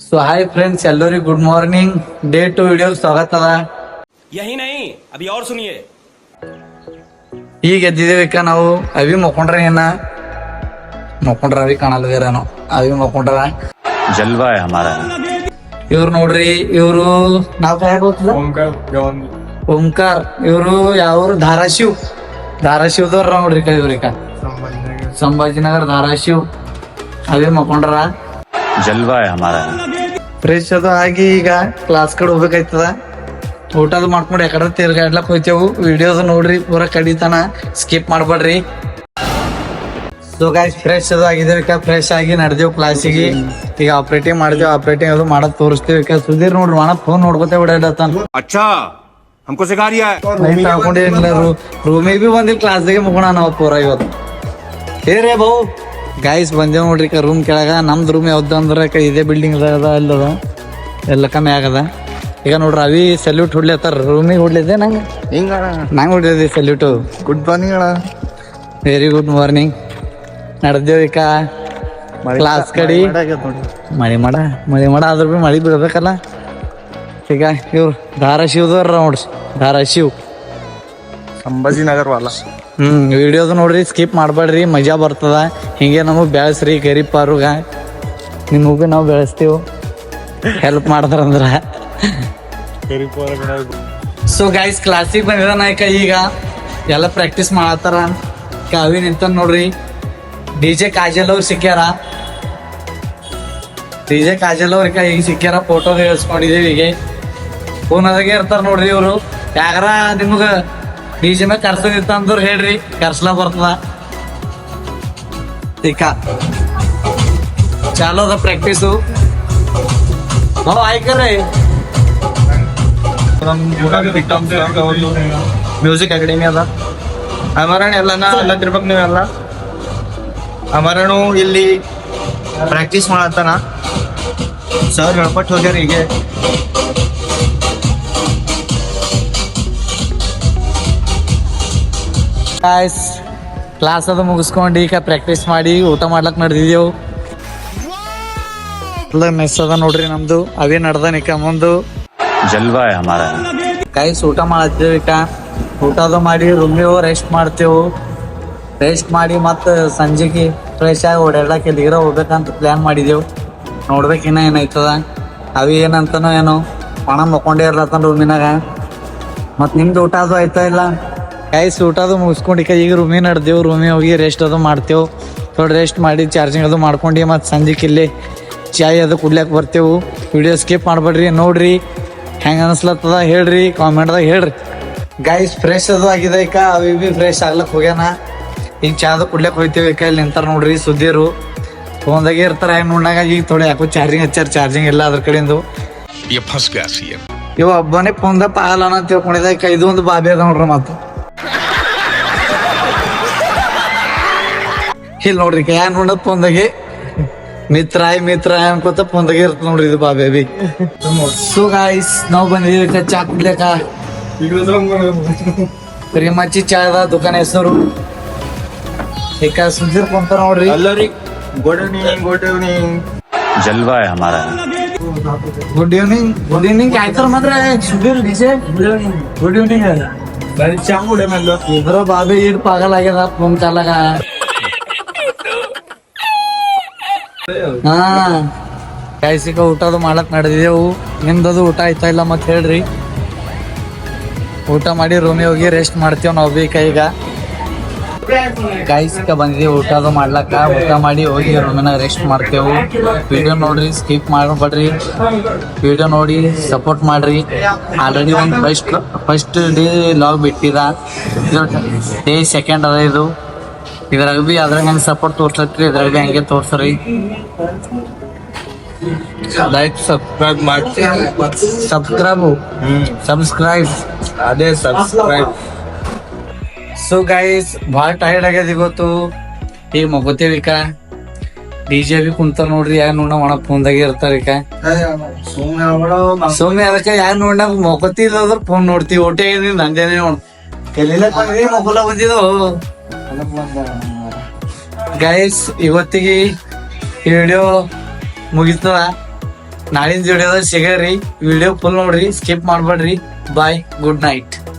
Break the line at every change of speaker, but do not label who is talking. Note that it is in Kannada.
ಸೊ ಹಾಯ್ ಫ್ರೆಂಡ್ಸ್, ಎಲ್ಲರಿಗೂ ಗುಡ್ ಮಾರ್ನಿಂಗ್. ಡೇ 2 ವಿಡಿಯೋ ಸ್ವಾಗತ ಅದ.
यही नहीं अभी और सुनिए.
ಈಗ ಎದ್ದಿದ್ದೇವಿಕ ನಾವು. ಅವಿ ಮಕ್ಕೊಂಡ್ರ ಅವಿ ಕಾಣಲ್ವೇರೇನೋ. ಅವಿ ಮಕ್ಕೊಂಡ್ರ
जलवा है हमारा.
ಇವ್ರು ನೋಡ್ರಿ, ಇವ್ರು ಓಂಕಾರ್. ಇವ್ರು ಯಾವ್ರು? ಧಾರಾಶಿವದವ್ರ ನೋಡ್ರಿ. ಇವ್ರಿಕ ಸಂಭಾಜಿನಗರ್ ಧಾರಾಶಿವ್. ಅವೇ ಮಕ್ಕೊಂಡ್ರ.
जलवा है हमारा.
ಫ್ರೆಶ್ ಅದು ಆಗಿ ಈಗ ಕ್ಲಾಸ್ ಕಡೆ ಹೋಗ್ಬೇಕಾಯ್ತದ. ಊಟದ ಮಾಡ್ಕೊಂಡು ಯಾಕಡೆ ತಿರ್ಗಾಡ್ಲಕ್ ಹೋಯ್ತೇವು. ವಿಡಿಯೋಸ್ ನೋಡ್ರಿ, ಪೂರ ಕಡಿತನ ಸ್ಕಿಪ್ ಮಾಡ್ಬೇಡ್ರಿ. ಸೊ ಗೈಸ್, ಫ್ರೆಶ್ ಅದು ಆಗಿದ್ದೇವೆ. ಫ್ರೆಶ್ ಆಗಿ ನಡೆದೇವು ಕ್ಲಾಸಿಗೆ. ಈಗ ಆಪರೇಟಿಂಗ್ ಮಾಡ್ತೇವೆ. ಆಪರೇಟಿಂಗ್ ಅದು ಮಾಡಕ್ ತೋರಿಸ್ತೇವೆ. ಸುಧೀರ್ ನೋಡ್ರಿ ಮಾಡ ಫೋನ್ ನೋಡ್ಕೋತೇವೆ ಓಡಾಡತ್ತಾನ.
अच्छा हमको सिखा रिया है.
ನೈಟ್ ಹಾಕೊಂಡಿಲ್ಲ, ರೂಮಿಗೆ ಬಿ ಬಂದಿಲ್ಲ, ಕ್ಲಾಸಿಗೆ ಮುಗೋಣ ನಾವು ಪೂರ ಇವತ್ತು. ರೇ ಬಹು ಗೈಸ್ ಬಂದೇವ್ ನೋಡ್ರಿ ರೂಮ್ ಕೆಳಗ. ನಮ್ದು ರೂಮ್ ಯಾವ್ದು ಅಂದ್ರೆ ಇದೇ ಬಿಲ್ಡಿಂಗ್ ಅದ, ಅಲ್ಲದ ಎಲ್ಲ ಕಮ್ಮಿ ಆಗದ. ಈಗ ನೋಡ್ರಿ ಅವಿ ಸಲ್ಯೂಟ್ ಹೊಡ್ಲತ್ತಾರ. ರೂಮಿಗೆ ಹೊಡ್ಲಿದ್ದೆ ನಂಗೆ ಹೊಡ್ಲಿದ್ದೆ ಸಲ್ಯೂಟ್.
ಗುಡ್ ಮಾರ್ನಿಂಗ್ ಅಣ್ಣ.
Very good morning. ನಡೆದೇವ್ ಈಗ ಕ್ಲಾಸ್ ಕಡೆ. ಮಳೆ ಮಾಡ ಆದ್ರೂ ಬಿ ಮಳೆ ಬೀಳ್ಬೇಕಲ್ಲ. ಈಗ ಇವ್ರು ಧಾರಾಶಿವದವ್ರ ನೋಡ್ರಿ, ಧಾರಾಶಿವ್
ಸಂಭಾಜಿನಗರ್ ವಾಲ.
ವಿಡಿಯೋದು ನೋಡ್ರಿ, ಸ್ಕಿಪ್ ಮಾಡ್ಬೇಡ್ರಿ, ಮಜಾ ಬರ್ತದ. ಹಿಂಗೆ ನಮಗೆ ಬೆಳೆಸ್ರಿ ಗರೀಬ್ ಪಾರುಗ. ನಿಮಗೂ ಬಿ ನಾವು ಬೆಳೆಸ್ತೀವಿ, ಹೆಲ್ಪ್ ಮಾಡ್ತಾರಂದ್ರ. ಸೊ ಗೈಸ್, ಕ್ಲಾಸಿಗೆ ಬಂದಿದ ನಾಯ್ಕ. ಈಗ ಎಲ್ಲ ಪ್ರಾಕ್ಟೀಸ್ ಮಾಡತ್ತಾರ. ಅವಿ ನಿಂತ ನೋಡ್ರಿ. DJ ಕಾಜಲ್ ಅವ್ರು ಸಿಕ್ಕ್ಯಾರ. DJ ಕಾಜಲ್ ಅವ್ರ ಈಗ ಸಿಕ್ಕ್ಯಾರ. ಫೋಟೋ ಇಳಿಸ್ಕೊಂಡಿದೀವಿ. ಈಗ ಫೋನದಾಗೆ ಇರ್ತಾರ ನೋಡ್ರಿ ಇವ್ರು. ಯಾಕಾರ ನಿಮ್ಗ DJ ಮ್ಯಾಗ ಕರ್ಸೋದಿತ್ತ ಅಂದ್ರು ಹೇಳ್ರಿ, ಕರ್ಸ್ಲಾ ಬರ್ತದ. ಈಗ ಚಾಲೋ ಅದ ಪ್ರಾಕ್ಟೀಸು. ಆಯ್ಕರ್ರಿ
ಮ್ಯೂಸಿಕ್ ಅಕಾಡೆಮಿ ಅದ. ಅಮರಣ್ಣ ಎಲ್ಲ ತಿರ್ಬೇಕು ನೀವೆಲ್ಲ. ಅಮರಣ್ಣು ಇಲ್ಲಿ ಪ್ರಾಕ್ಟೀಸ್ ಮಾಡತ್ತಾನ. ಸರ್ ಗಣಪಟ್ ಹೋಗ್ಯಾರ. ಹೀಗೆ
ಗಾಯ್ಸ್, ಕ್ಲಾಸ್ ಅದು ಮುಗಿಸ್ಕೊಂಡು ಈಗ ಪ್ರಾಕ್ಟೀಸ್ ಮಾಡಿ ಊಟ ಮಾಡ್ಲಕ್ ನಡೆದಿದ್ದೆವು. ಮೆಸ್ ಅದ ನೋಡ್ರಿ ನಮ್ದು. ಅವೇ ನಡ್ದ ನಿಕ ಮುಂದು.
जलवा है हमारा.
ಗೈಸ್, ಊಟ ಮಾಡತ್ತೇವೆ. ಈಗ ಊಟ ಅದು ಮಾಡಿ ರೂಮಿಗೆ ರೆಸ್ಟ್ ಮಾಡ್ತೇವು. ರೆಸ್ಟ್ ಮಾಡಿ ಮತ್ತೆ ಸಂಜೆಗೆ ಫ್ರೆಶ್ ಆಗಿ ಓಡಾಡ್ಲಕ್ಕೆ ಎಲ್ಲಿಗಿರ ಹೋಗ್ಬೇಕಂತ ಪ್ಲ್ಯಾನ್ ಮಾಡಿದೆವು. ನೋಡ್ಬೇಕು ಇನ್ನ ಏನಾಯ್ತದ. ಅವಿ ಏನಂತನೋ ಏನೋ ಪಣ ಮಕ್ಕೊಂಡೇ ಇರ್ಲತ್ತಾನ ರೂಮಿನಾಗ. ಮತ್ತು ನಿಮ್ದು ಊಟ ಅದು ಆಯ್ತಾ ಇಲ್ಲ? ಗೈಸ್, ಊಟ ಅದು ಮುಗಿಸ್ಕೊಂಡು ಈಗ ರೂಮಿಗೆ ನಡೆದೇವು. ರೂಮಿಗೆ ಹೋಗಿ ರೆಸ್ಟ್ ಅದು ಮಾಡ್ತೇವೆ. ಥೋಡೆ ರೆಸ್ಟ್ ಮಾಡಿ ಚಾರ್ಜಿಂಗ್ ಅದು ಮಾಡ್ಕೊಂಡು ಮತ್ತು ಸಂಜೆಗೆ ಇಲ್ಲಿ ಚಾಯ್ ಅದು ಕುಡ್ಲಿಕ್ಕೆ ಬರ್ತೇವೆ. ವಿಡಿಯೋ ಸ್ಕಿಪ್ ಮಾಡ್ಬೇಡ್ರಿ, ನೋಡ್ರಿ. ಹೆಂಗೆ ಅನಿಸ್ಲತ್ತದ ಹೇಳ್ರಿ, ಕಾಮೆಂಟ್ದಾಗ ಹೇಳ್ರಿ. ಗೈಸ್, ಫ್ರೆಶ್ ಅದು ಆಗಿದೆ. ಈಗ ಅವಿ ಬಿ ಫ್ರೆಶ್ ಆಗ್ಲಕ್ಕೆ ಹೋಗ್ಯಾನ. ಈಗ ಚಾದ ಕುಡ್ಲಿಕ್ಕೆ ಹೋಗ್ತೇವೆ. ಈಗ ಇಲ್ಲಿ ನಿಂತಾರ ನೋಡ್ರಿ ಸುದ್ದಿರು. ಫೋನ್ದಾಗೆ ಇರ್ತಾರ. ಹೆಂಗೆ ನೋಡ್ನಾಗ ಈಗ ಥೋಡೆ ಯಾಕೋ ಚಾರ್ಜಿಂಗ್ ಹಚ್ಚಾರ. ಚಾರ್ಜಿಂಗ್ ಇಲ್ಲ ಅದ್ರ ಕಡೆಯಿಂದ. ಇವ ಒಬ್ಬನೇ ಫೋನ್ದಾಗ ಪಾಗಲ್ಲ ಅಂತ ತಿಳ್ಕೊಂಡಿದ್ದ. ಈಗ ಇದು ಒಂದು ಬಾಬಿ ಅದ ನೋಡ್ರಿ. ಮತ್ತು ಇಲ್ಲಿ ನೋಡ್ರಿ ಯಾರು ನೋಡೋದು ಫೋನ್ದಾಗೆ ಮಿತ್ರ ಅನ್ಕೋತ ಫೋನ್ದಾಗೆ ಇರ್ತ ನೋಡ್ರಿ ಇದು ಬಾಬಿ. ಸೊ ಗಾಯ್ಸ್, ನಾವು ಬಂದಿದ್ದೀವಿ ಚಾ ಕುಡ್ಲಿಕ್ಕ. ಪ್ರೇಮಾಚಿ ಚಾದ ದುಕಾನ್ ಹೆಸರು. ಈಗ ಸುಧೀರ್ ಕುಂತಾರ ನೋಡ್ರಿ.
ಎಲ್ಲರಿಗೆ ಗುಡ್ ಈವ್ನಿಂಗ್. Good evening.
जलवा है हमारा.
ಗುಡ್ ಈವ್ನಿಂಗ್ ಆಯ್ತಾರ ಮಾತ್ರ ಸುಧೀರ್ DJ. Good evening.
ಚಾ ಕುಡಿಯ ಮೇಲೆ
ಇದ್ರ ಬಾಬಿ ಇಡ್ ಪಾಗಲ್ ಆಗ್ಯದ ಫೋನ್ ಚಾಲಾಗ. ಹಾ ಗೈಸ್, ಈಗ ಊಟದು ಮಾಡಕ್ ನಡೆದಿದ್ದೆವು. ನಿಮ್ದದು ಊಟ ಆಯ್ತಾ ಇಲ್ಲ ಮತ್ತೆ ಹೇಳ್ರಿ. ಊಟ ಮಾಡಿ ರೂಮಿಗೆ ಹೋಗಿ ರೆಸ್ಟ್ ಮಾಡ್ತೇವ್ ನಾವು ಬಿ. ಈಗ ಗೈಸ್, ಈಗ ಬಂದಿದ್ದೀವಿ ಊಟ ಅದು ಮಾಡ್ಲಕ್ಕ. ಊಟ ಮಾಡಿ ಹೋಗಿ ರೂಮಿನಾಗ ರೆಸ್ಟ್ ಮಾಡ್ತೇವು. ವಿಡಿಯೋ ನೋಡ್ರಿ, ಸ್ಕಿಪ್ ಮಾಡ್ಬೇಡ್ರಿ. ವಿಡಿಯೋ ನೋಡಿ ಸಪೋರ್ಟ್ ಮಾಡ್ರಿ. ಆಲ್ರೆಡಿ ಒಂದು ಫಸ್ಟ್ ಡೇ ಲಾಗ್ ಬಿಟ್ಟಿದ. ಇದು ಡೇ 2 ಅದ. ಇದು ಇದ್ರಾಗ ಬಿ ಅದ್ರಾಗ ಹೆಂಗೆ ಸಪೋರ್ಟ್ ತೋರ್ಸತ್ರಿ, ಇದ್ರಾಗ ಬಿ ಹಂಗೆ ತೋರ್ಸ್ರಿ. ಲೈಕ್ ಸಬ್ಸ್ಕ್ರೈಬ್
ಅದೇ ಸಬ್ಸ್ಕ್ರೈಬ್.
ಸೊ ಗೈಸ್, ಭಾಳ ಟೈರ್ಡ್ ಆಗ್ಯದ ಇವತ್ತು. ಈಗ ಮಗೋತೇವಿ. ಈಗ DJ ಬಿ ಕುಂತಾರ ನೋಡ್ರಿ. ಯಾರು ನೋಡ ಒಣ ಫೋನ್ದಾಗೆ ಇರ್ತಾರ. ಈಗ ಸುಮ್ಮನೆ ಅದಕ್ಕೆ ಯಾರು ನೋಡ ಮಗೋತಿದ್ರ ಫೋನ್ ನೋಡ್ತೀವಿ. ಊಟ ನಂದೇನೆ ನೋಡ್ ಎಲ್ಲಿಲ್ಲ ಮಗುಲ ಬಂದಿದ್ದು. ಗೈಸ್, ಇವತ್ತಿಗೆ ಈ ವಿಡಿಯೋ ಮುಗಿತದ. ನಾಳಿನ ವಿಡಿಯೋದಾಗ ಸಿಗರಿ. ವಿಡಿಯೋ ಫುಲ್ ನೋಡ್ರಿ, ಸ್ಕಿಪ್ ಮಾಡ್ಬೇಡ್ರಿ. ಬಾಯ್, ಗುಡ್ ನೈಟ್.